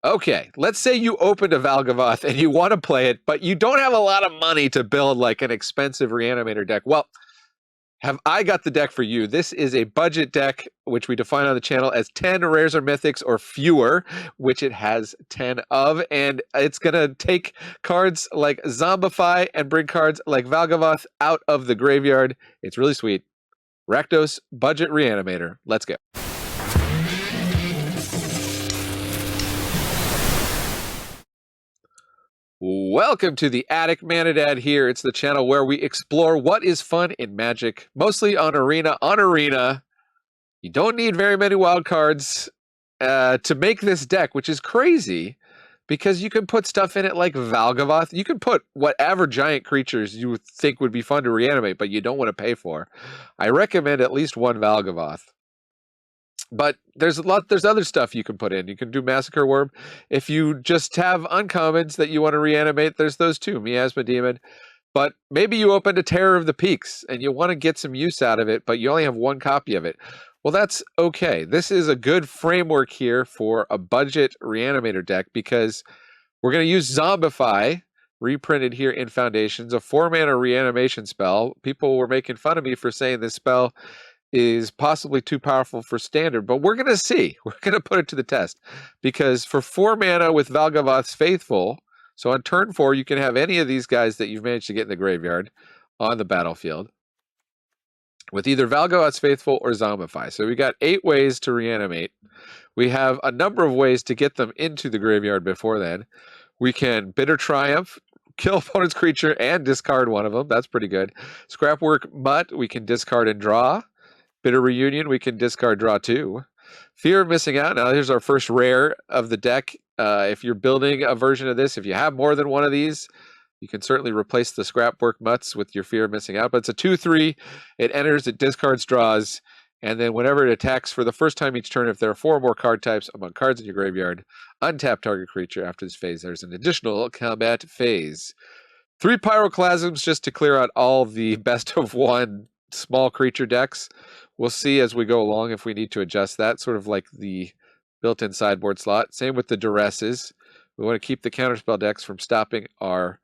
Okay, let's say you opened a Valgavoth and you want to play it, but you don't have a lot of money to build like an expensive Reanimator deck. Well, have I got the deck for you? This is a budget deck, which we define on the channel as 10 rares or mythics or fewer, which it has 10 of. And it's going to take cards like Zombify and bring cards like Valgavoth out of the graveyard. It's really sweet. Rakdos Budget Reanimator. Let's go. Welcome to the Attic Manadad here. It's the channel where we explore what is fun in Magic, mostly on Arena. On Arena, you don't need very many wild cards to make this deck, which is crazy because you can put stuff in it like Valgavoth. You can put whatever giant creatures you would think would be fun to reanimate, but you don't want to pay for. I recommend at least one Valgavoth. But there's other stuff you can put in. You can do Massacre Worm. If you just have uncommons that you want to reanimate, there's those too, Miasma Demon. But maybe you opened a Terror of the Peaks and you want to get some use out of it, but you only have one copy of it. Well, that's okay. This is a good framework here for a budget Reanimator deck because we're going to use Zombify, reprinted here in Foundations, a 4-mana reanimation spell. People were making fun of me for saying this spell is possibly too powerful for standard, but we're going to see. We're going to put it to the test because for 4 mana with Valgavoth's Faithful, so on turn 4, you can have any of these guys that you've managed to get in the graveyard on the battlefield with either Valgavoth's Faithful or Zombify. So we got 8 ways to reanimate. We have a number of ways to get them into the graveyard before then. We can Bitter Triumph, kill opponent's creature and discard one of them. That's pretty good. Scrapwork Mutt, we can discard and draw. Bitter Reunion, we can discard, draw 2. Fear of Missing Out. Now, here's our first rare of the deck. If you're building a version of this, if you have more than one of these, you can certainly replace the Scrapwork Mutts with your Fear of Missing Out. But it's a 2/3. It enters, it discards, draws, and then whenever it attacks for the first time each turn, if there are 4 or more card types among cards in your graveyard, untap target creature. After this phase, there's an additional combat phase. 3 Pyroclasms just to clear out all the best of 1 small creature decks. We'll see as we go along if we need to adjust that, sort of like the built-in sideboard slot. Same with the Duresses. We want to keep the counterspell decks from stopping our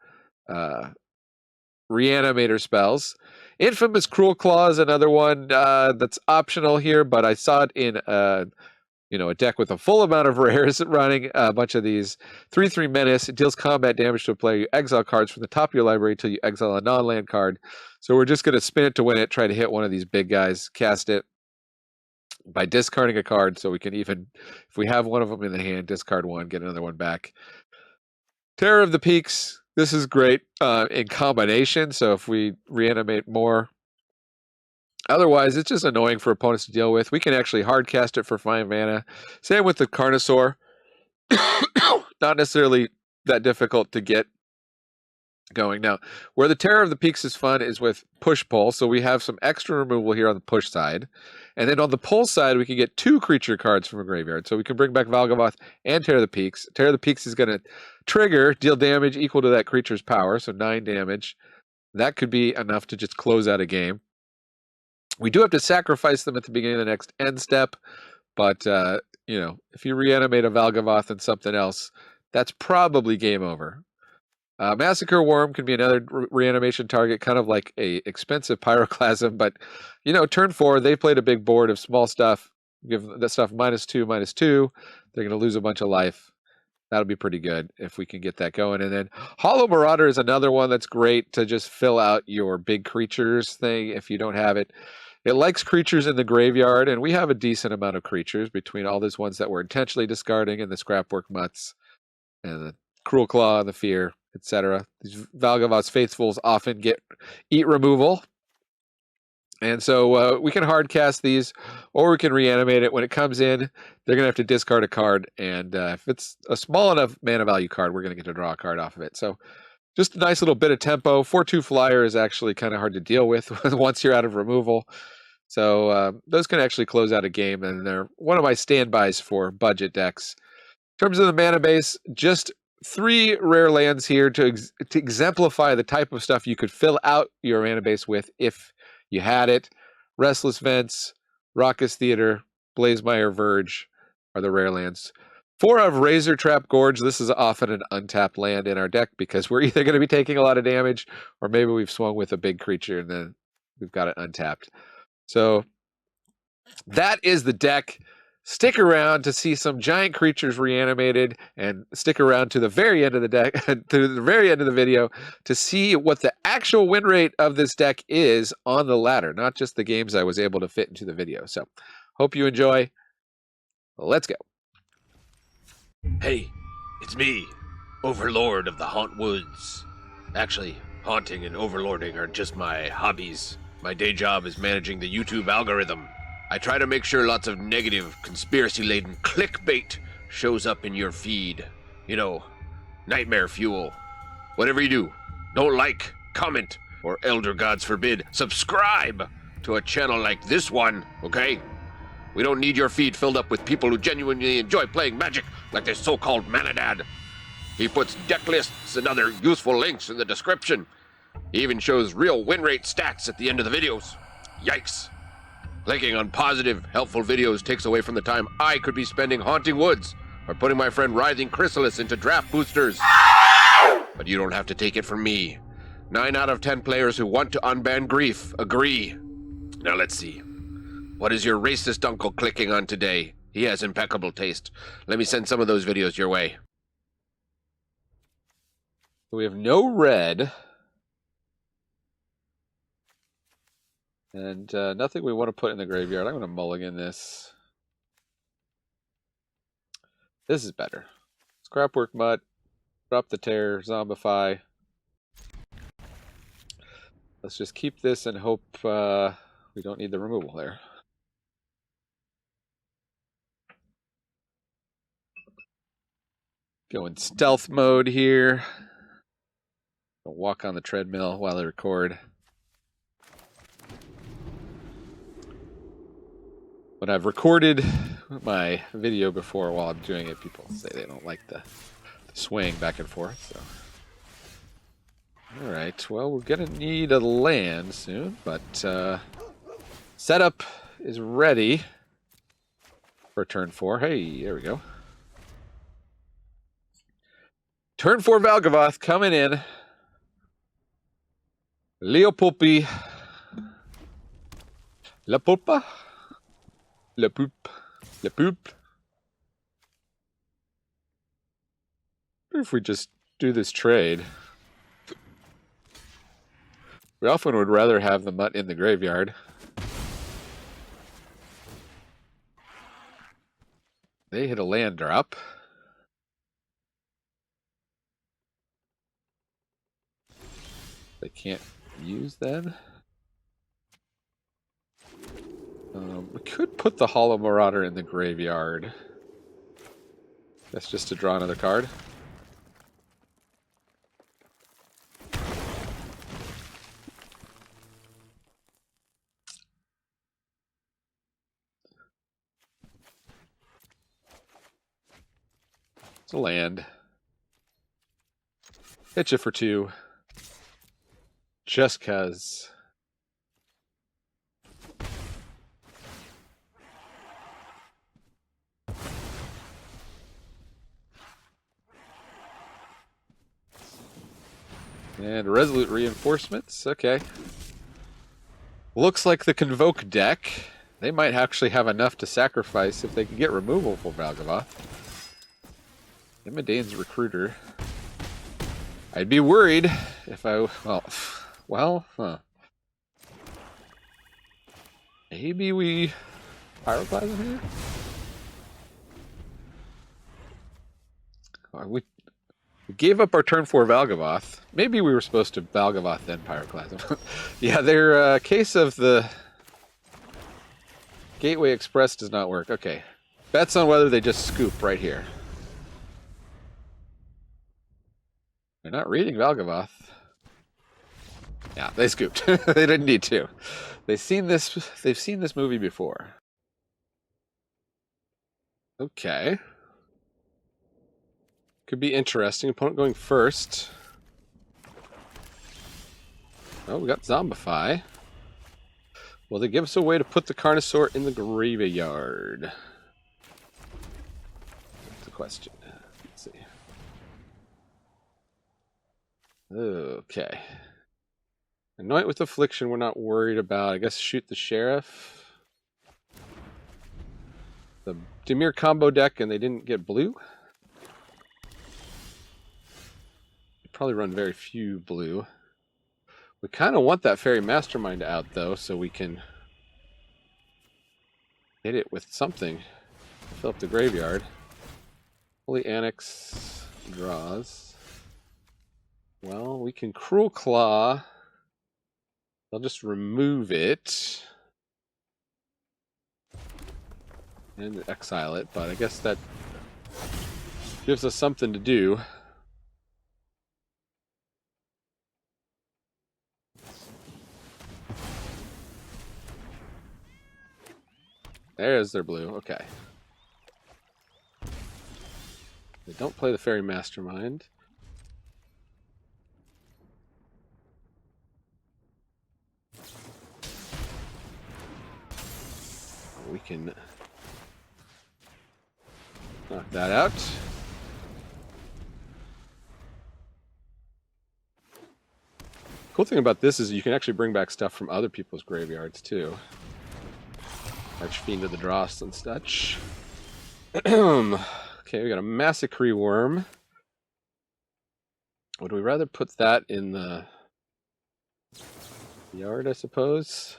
Reanimator spells. Infamous Cruel Claw is another one that's optional here, but I saw it in a deck with a full amount of rares running a bunch of these. 3/3 Menace. It deals combat damage to a player. You exile cards from the top of your library until you exile a non-land card. So we're just going to spin it to win it, try to hit one of these big guys, cast it by discarding a card. So we can even, if we have one of them in the hand, discard one, get another one back. Terror of the Peaks. This is great in combination. So if we reanimate more, otherwise, it's just annoying for opponents to deal with. We can actually hard cast it for 5 mana. Same with the Carnosaur. Not necessarily that difficult to get going. Now, where the Terror of the Peaks is fun is with push-pull. So we have some extra removal here on the push side. And then on the pull side, we can get 2 creature cards from a graveyard. So we can bring back Valgavoth and Terror of the Peaks. Terror of the Peaks is going to trigger, deal damage equal to that creature's power. So 9 damage. That could be enough to just close out a game. We do have to sacrifice them at the beginning of the next end step, but if you reanimate a Valgavoth and something else, that's probably game over. Massacre Worm can be another reanimation target, kind of like a expensive Pyroclasm, but turn 4, they played a big board of small stuff. Give that stuff -2/-2. They're going to lose a bunch of life. That'll be pretty good if we can get that going. And then Hollow Marauder is another one that's great to just fill out your big creatures thing if you don't have it. It likes creatures in the graveyard, and we have a decent amount of creatures between all these ones that we're intentionally discarding and the Scrapwork Mutts and the Cruel Claw and the Fear, etc. These Valgavoth's Faithfuls often eat removal. And so we can hard cast these, or we can reanimate it. When it comes in, they're going to have to discard a card, and if it's a small enough mana value card, we're going to get to draw a card off of it. So just a nice little bit of tempo. 4/2 flyer is actually kind of hard to deal with once you're out of removal. So those can actually close out a game, and they're one of my standbys for budget decks. In terms of the mana base, just 3 rare lands here to exemplify the type of stuff you could fill out your mana base with if you had it. Restless Vents, Raucous Theater, Blazemeyer Verge are the rare lands. 4 of Razor Trap Gorge. This is often an untapped land in our deck because we're either going to be taking a lot of damage or maybe we've swung with a big creature and then we've got it untapped. So that is the deck. Stick around to see some giant creatures reanimated, and stick around to the very end of the deck, to the very end of the video, to see what the actual win rate of this deck is on the ladder, not just the games I was able to fit into the video. So, hope you enjoy. Let's go. Hey, it's me, Overlord of the Hauntwoods. Actually, haunting and overlording are just my hobbies. My day job is managing the YouTube algorithm. I try to make sure lots of negative, conspiracy-laden clickbait shows up in your feed. You know, nightmare fuel. Whatever you do, don't like, comment, or elder gods forbid, subscribe to a channel like this one, okay? We don't need your feed filled up with people who genuinely enjoy playing Magic like this so-called Manadad. He puts deck lists and other useful links in the description. He even shows real win rate stats at the end of the videos. Yikes. Clicking on positive, helpful videos takes away from the time I could be spending haunting woods or putting my friend Writhing Chrysalis into draft boosters. But you don't have to take it from me. 9 out of 10 players who want to unban grief agree. Now let's see. What is your racist uncle clicking on today? He has impeccable taste. Let me send some of those videos your way. We have no red. And nothing we want to put in the graveyard. I'm going to mulligan this. This is better. Scrapwork Mutt. Drop the Tear. Zombify. Let's just keep this and hope we don't need the removal there. Go in stealth mode here. I'll walk on the treadmill while I record. When I've recorded my video before while I'm doing it, people say they don't like the swing back and forth. So, all right. Well, we're gonna need a land soon, but setup is ready for turn 4. Hey, there we go. Turn 4 Valgavoth coming in. Leopulpi. La Pulpa. Le poop. Le poop. What if we just do this trade? We often would rather have the mutt in the graveyard. They hit a land drop. They can't use that. We could put the Hollow Marauder in the graveyard. That's just to draw another card. It's a land. Hit you for 2. Just 'cause. And Resolute Reinforcements, okay. Looks like the Convoke deck. They might actually have enough to sacrifice if they can get removal for Valgavoth. Imidane's Recruiter. I'd be worried if I... Maybe we Pyroclasm here? We gave up our turn 4 Valgavoth. Maybe we were supposed to Valgavoth then Pyroclasm. Yeah, their case of the Gateway Express does not work. Okay. Bets on whether they just scoop right here. They're not reading Valgavoth. Yeah, they scooped. They didn't need to. They've seen this movie before. Okay. Could be interesting. Opponent going first. Oh, we got Zombify. Well, they give us a way to put the Carnosaur in the graveyard. That's the question. Let's see. Okay. Anoint with Affliction, we're not worried about. I guess shoot the Sheriff. The Dimir combo deck, and they didn't get blue. Probably run very few blue. We kind of want that Fairy Mastermind out, though, so we can hit it with something to fill up the graveyard. Holy Annex draws. Well, we can Cruel Claw. I'll just remove it and exile it, but I guess that gives us something to do. There's their blue. Okay. They don't play the Fairy Mastermind. We can knock that out. Cool thing about this is you can actually bring back stuff from other people's graveyards too. Archfiend of the Dross and such. Okay, we got a Massacre Worm. Would we rather put that in the yard, I suppose?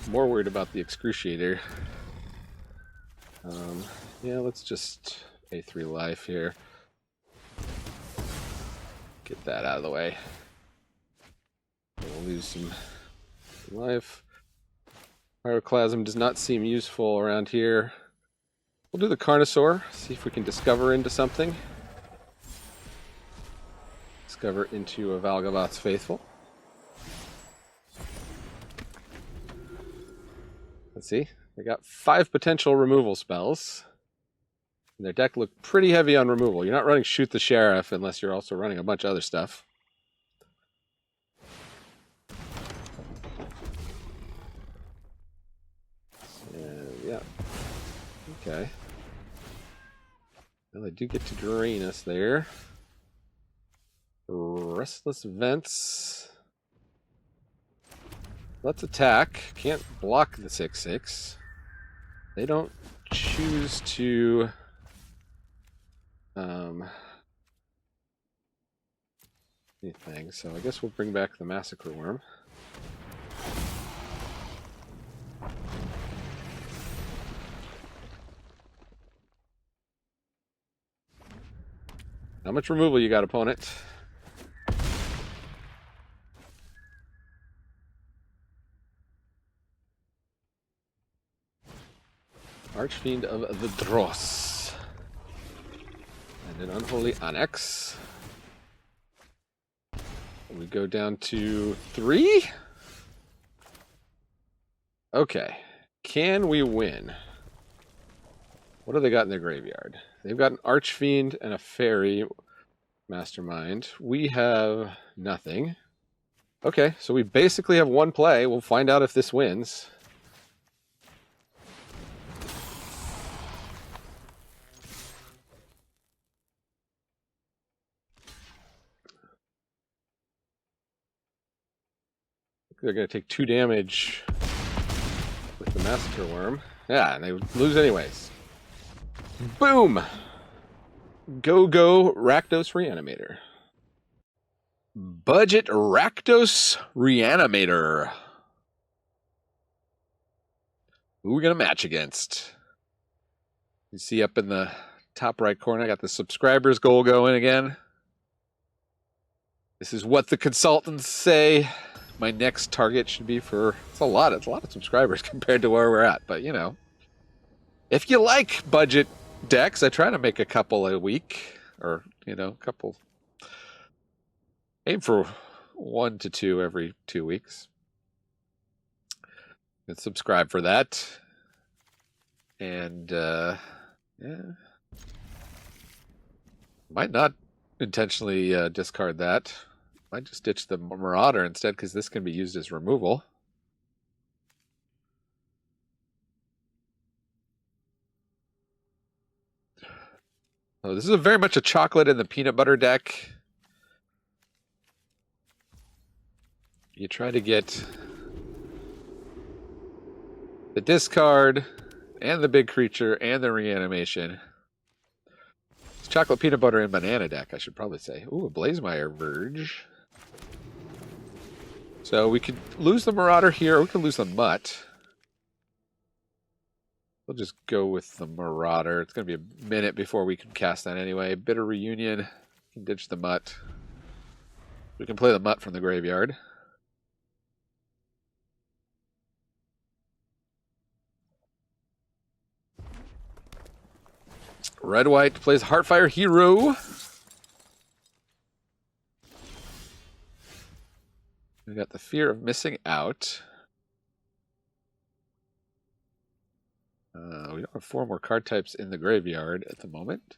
More worried about the Excruciator. Yeah, let's just A3 life here. Get that out of the way. We'll lose some life. Pyroclasm does not seem useful around here. We'll do the Carnosaur, see if we can discover into something. Discover into a Valgavoth's Faithful. Let's see. They got 5 potential removal spells. And their deck looked pretty heavy on removal. You're not running Shoot the Sheriff unless you're also running a bunch of other stuff. Yeah. Okay. Well, they do get to drain us there. Restless Vents. Let's attack. Can't block the 6/6. They don't choose to anything, so I guess we'll bring back the Massacre Worm. How much removal you got, opponent? Archfiend of the Dross. And an Unholy Onyx. We go down to 3. Okay. Can we win? What do they got in their graveyard? They've got an Archfiend and a Fairy Mastermind. We have nothing. Okay, so we basically have one play. We'll find out if this wins. They're going to take 2 damage with the Massacre Worm. Yeah, and they lose anyways. Boom! Go Rakdos Reanimator. Budget Rakdos Reanimator. Who are we going to match against? You see up in the top right corner, I got the subscribers goal going again. This is what the consultants say my next target should be for. It's a lot of subscribers compared to where we're at, but you know, if you like budget decks, I try to make a couple a week, or you know, a couple. Aim for 1 to 2 every 2 weeks. And subscribe for that. And yeah, might not intentionally discard that. Might just ditch the Marauder instead, because this can be used as removal. So this is very much a chocolate and the peanut butter deck. You try to get the discard and the big creature and the reanimation. It's chocolate, peanut butter, and banana deck, I should probably say. Ooh, a Blazemire Verge. So we could lose the Marauder here, or we could lose the Mutt. We'll just go with the Marauder. It's going to be a minute before we can cast that anyway. Bitter Reunion. Can ditch the Mutt. We can play the Mutt from the graveyard. Red-White plays Heartfire Hero. We got the Fear of Missing Out. We don't have 4 more card types in the graveyard at the moment.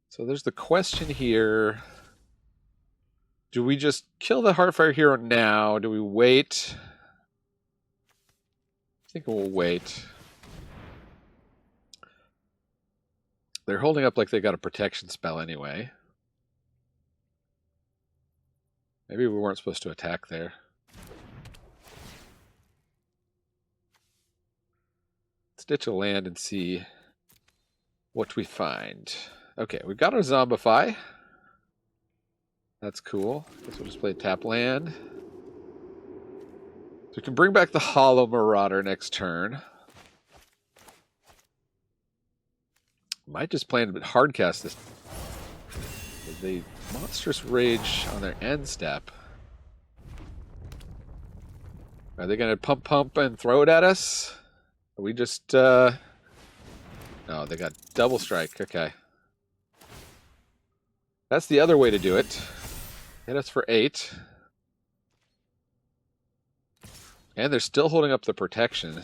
So there's the question here. Do we just kill the Heartfire Hero now? Do we wait? I think we'll wait. They're holding up like they got a protection spell anyway. Maybe we weren't supposed to attack there. Let's ditch a land and see what we find. Okay, we've got our Zombify. That's cool. Guess we'll just play tap land. So we can bring back the Hollow Marauder next turn. Might just play a bit hardcast this. The Monstrous Rage on their end step. Are they going to pump and throw it at us? Are we just... No, they got double strike. Okay. That's the other way to do it. Hit us for 8. And they're still holding up the protection.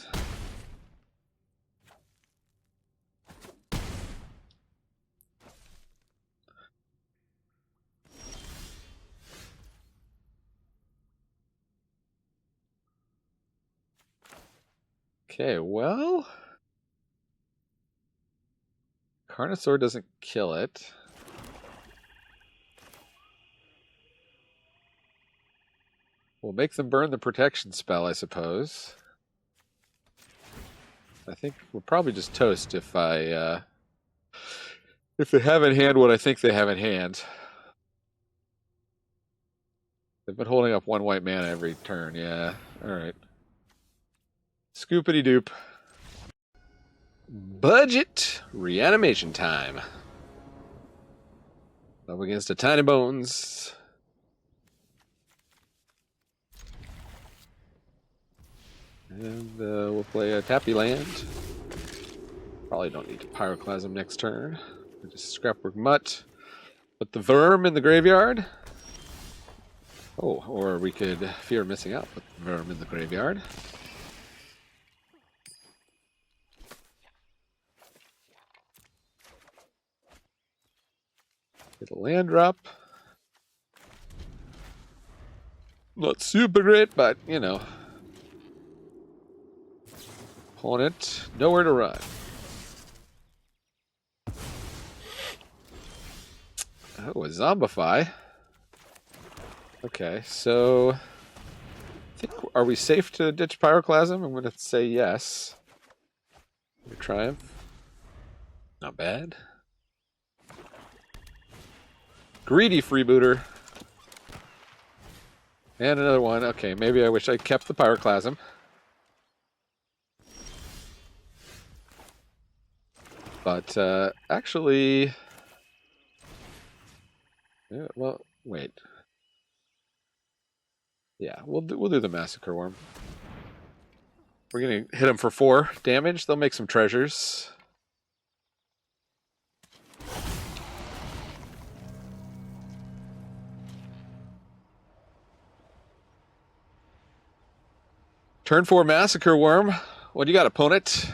Okay, well... Carnosaur doesn't kill it. We'll make them burn the protection spell, I suppose. I think we'll probably just toast if they have in hand what I think they have in hand. They've been holding up 1 white mana every turn, yeah. Alright. Scoopity doop. Budget Reanimation time. Up against a Tiny Bones. And we'll play a Tappy Land. Probably don't need to Pyroclasm next turn. We just Scrapwork Mutt. Put the Verm in the graveyard. Oh, or we could Fear Missing Out. Put the Verm in the graveyard. Get a land drop. Not super great, but, you know. Opponent, nowhere to run. Oh, a Zombify. Okay, so... I think, are we safe to ditch Pyroclasm? I'm going to say yes. Triumph. Not bad. Greedy Freebooter. And another one. Okay, maybe I wish I kept the Pyroclasm. But actually, yeah, well, wait. Yeah, we'll do the Massacre Worm. We're going to hit them for 4 damage. They'll make some treasures. Turn 4 Massacre Worm. What do you got, opponent?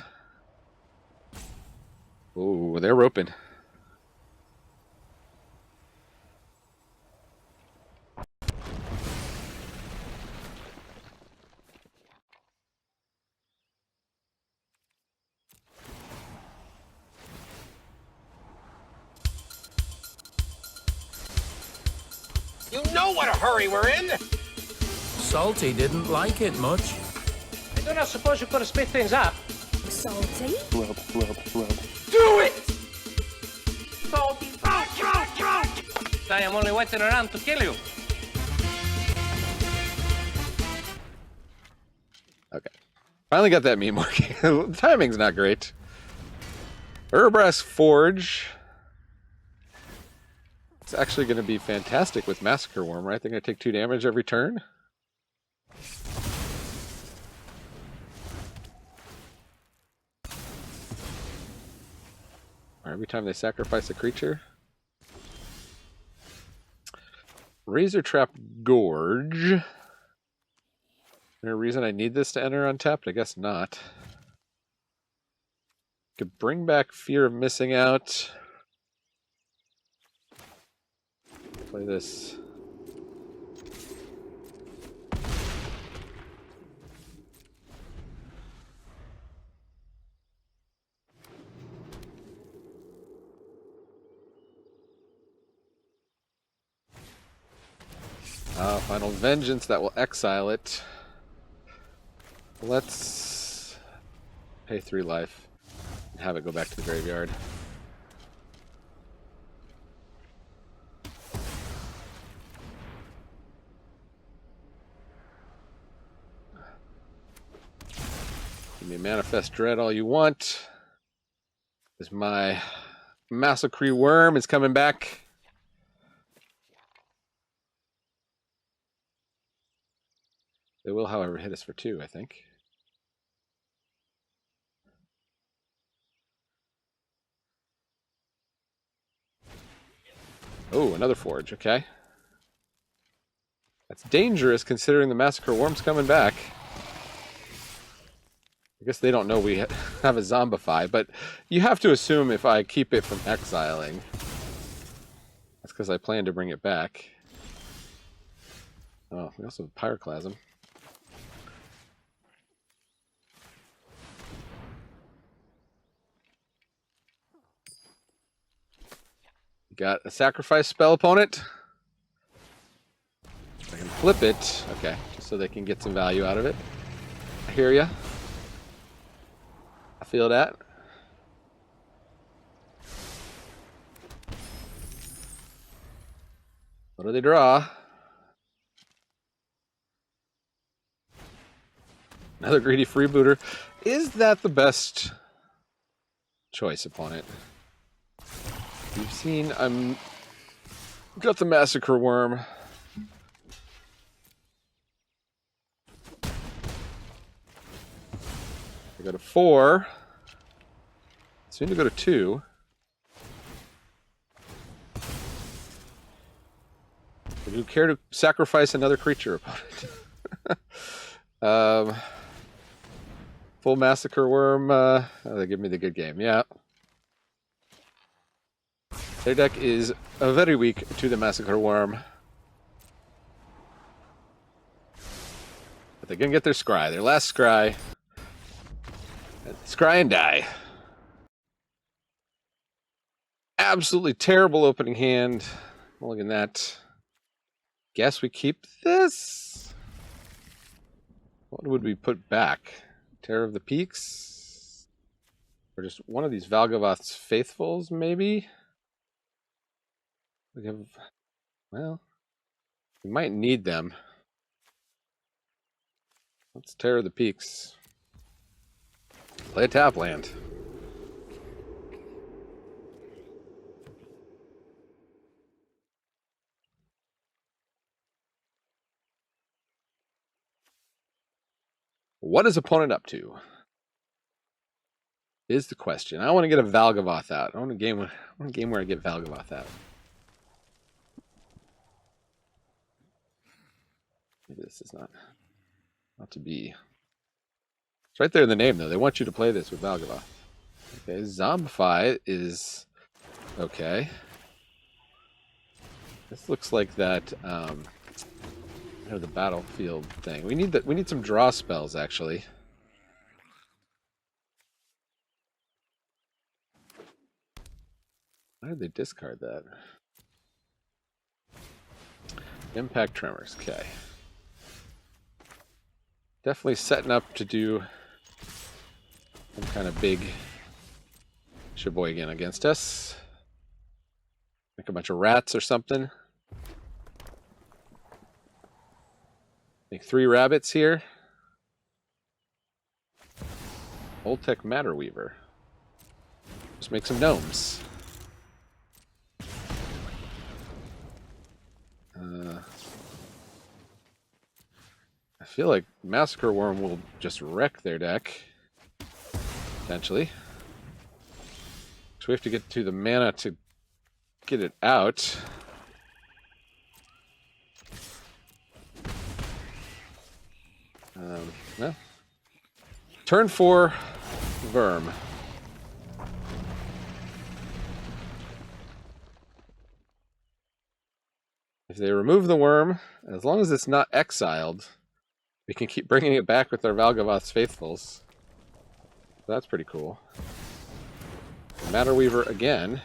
Oh, they're roping. You know what a hurry we're in! Salty didn't like it much. I do not suppose you could have split things up. Salty? Do it! Salty, I am only waiting around to kill you. Okay. Finally got that meme working. The timing's not great. Urbrass Forge. It's actually going to be fantastic with Massacre Worm, right? They're going to take 2 damage every turn. Or every time they sacrifice a creature. Razor Trap Gorge. Is there a reason I need this to enter untapped? I guess not. Could bring back Fear of Missing Out. Play this. Final Vengeance, that will exile it. Let's pay 3 life and have it go back to the graveyard. Give me Manifest Dread all you want. Because my Massacre Worm is coming back. They will, however, hit us for 2, I think. Oh, another Forge, okay. That's dangerous considering the Massacre Worm's coming back. I guess they don't know we have a Zombify, but you have to assume if I keep it from exiling, that's because I plan to bring it back. Oh, we also have Pyroclasm. Got a sacrifice spell, opponent. I can flip it. Okay, just so they can get some value out of it. I hear ya. I feel that. What do they draw? Another greedy freebooter. Is that the best choice, opponent? You've seen I'm got the Massacre Worm. I go to 4. Soon to go to 2. Would you care to sacrifice another creature, opponent? Full Massacre Worm. They give me the good game. Yeah. Their deck is very weak to the Massacre Worm. But they can get their Scry. Their last Scry. Scry and die. Absolutely terrible opening hand. Look at that. Guess we keep this? What would we put back? Terror of the Peaks? Or just one of these Valgavoth's Faithfuls, maybe? We have, well, we might need them. Let's Terror the Peaks. Play a tap land. What is opponent up to? Is the question. I want to get a Valgavoth out. I want a game where I get Valgavoth out. Maybe this is not to be. It's right there in the name, though. They want you to play this with Valgavoth. Okay, Zombify is okay. This looks like that. The battlefield thing. We need some draw spells actually. Why did they discard that? Impact Tremors. Okay. Definitely setting up to do some kind of big sheboygan against us. Make a bunch of rats or something. Make 3 rabbits here. Old Tech Matter Weaver. Just make some gnomes. I feel like Massacre Worm will just wreck their deck. Potentially. So we have to get to the mana to get it out. Well, turn 4, Verm. If they remove the worm, as long as it's not exiled, we can keep bringing it back with our Valgavoth's Faithfuls. So that's pretty cool. Matter Weaver again.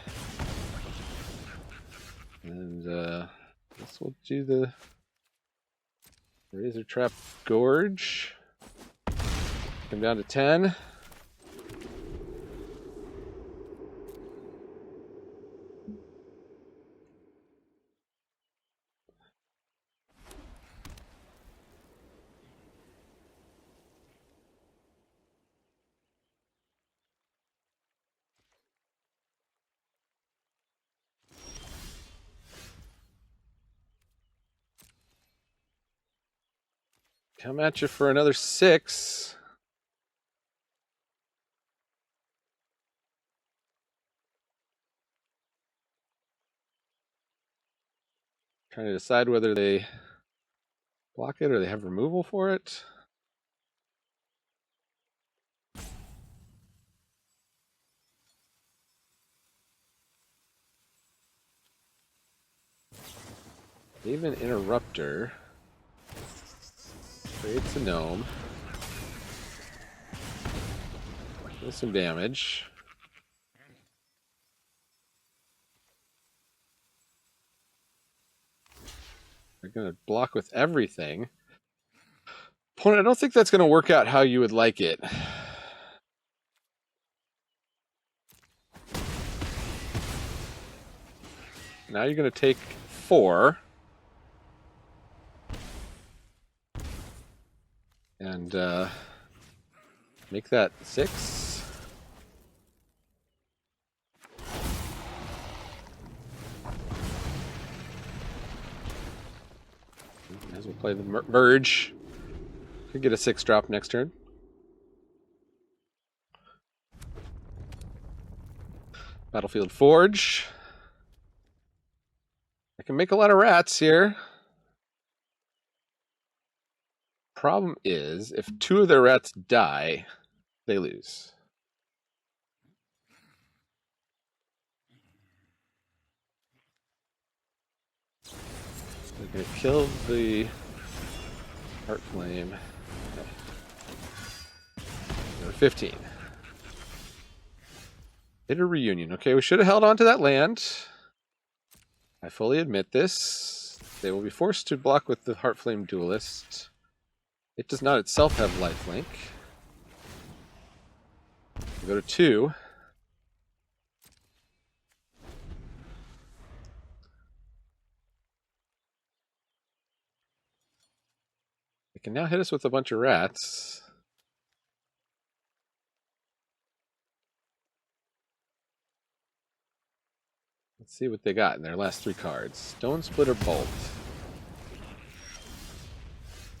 And this will do the Razor Trap Gorge. Come down to 10. Come at you for another 6. Trying to decide whether they block it or they have removal for it. Even Interrupter creates a gnome. Does some damage. They're going to block with everything. Opponent, I don't think that's going to work out how you would like it. Now you're going to take 4. And make that 6. Might as well play the Merge. Could get a 6-drop next turn. Battlefield Forge. I can make a lot of rats here. Problem is, if 2 of their rats die, they lose. They're going to kill the Heart Flame. Okay. Number 15. Hit a reunion. Okay, we should have held on to that land. I fully admit this. They will be forced to block with the Heart Flame Duelist. It does not itself have lifelink. We go to 2. It can now hit us with a bunch of rats. Let's see what they got in their last 3 cards. Stone Splitter Bolt.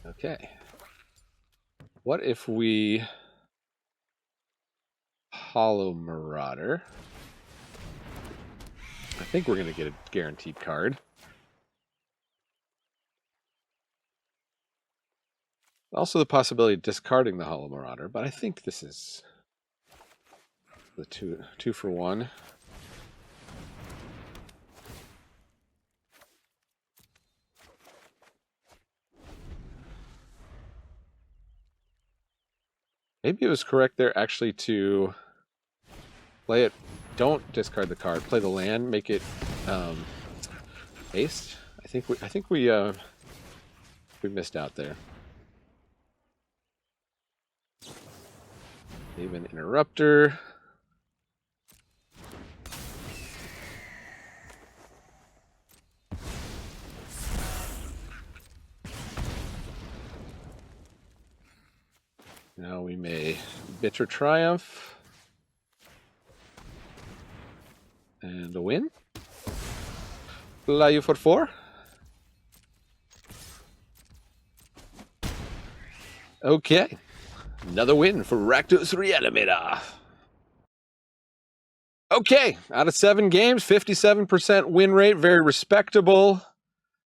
Okay. What if we Hollow Marauder? I think we're going to get a guaranteed card. Also the possibility of discarding the Hollow Marauder, but I think this is the two for one. Maybe it was correct there actually to play it. Don't discard the card. Play the land. Make it haste. I think we missed out there. Leave an interrupter. Now we may Bitter Triumph. And a win. Allow you for 4. Okay. Another win for Rakdos Reanimator. Okay. Out of 7 games, 57% win rate. Very respectable.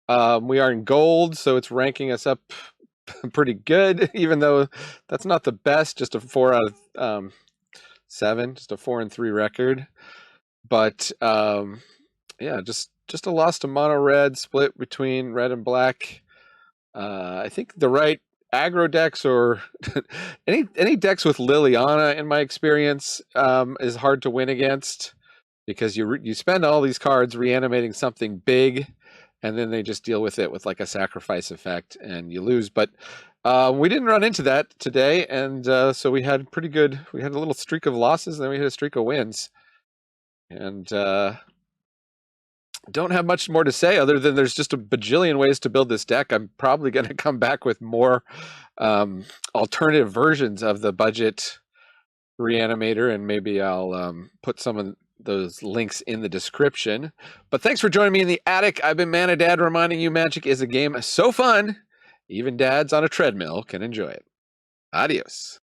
We are in gold, so it's ranking us up pretty good, even though that's not the best. Just a 4 out of 7. Just a 4-3 record. But yeah, just a loss to mono red, split between red and black. I think the right aggro decks or any decks with Liliana, in my experience, is hard to win against because you spend all these cards reanimating something big, and then they just deal with it with like a sacrifice effect, and you lose. But we didn't run into that today, and so we had pretty good. We had a little streak of losses, and then we had a streak of wins. And don't have much more to say other than there's just a bajillion ways to build this deck. I'm probably going to come back with more alternative versions of the Budget Reanimator, and maybe I'll put some of those links in the description. But thanks for joining me in the attic. I've been Mana Dad, reminding you Magic is a game so fun, even dads on a treadmill can enjoy it. Adios.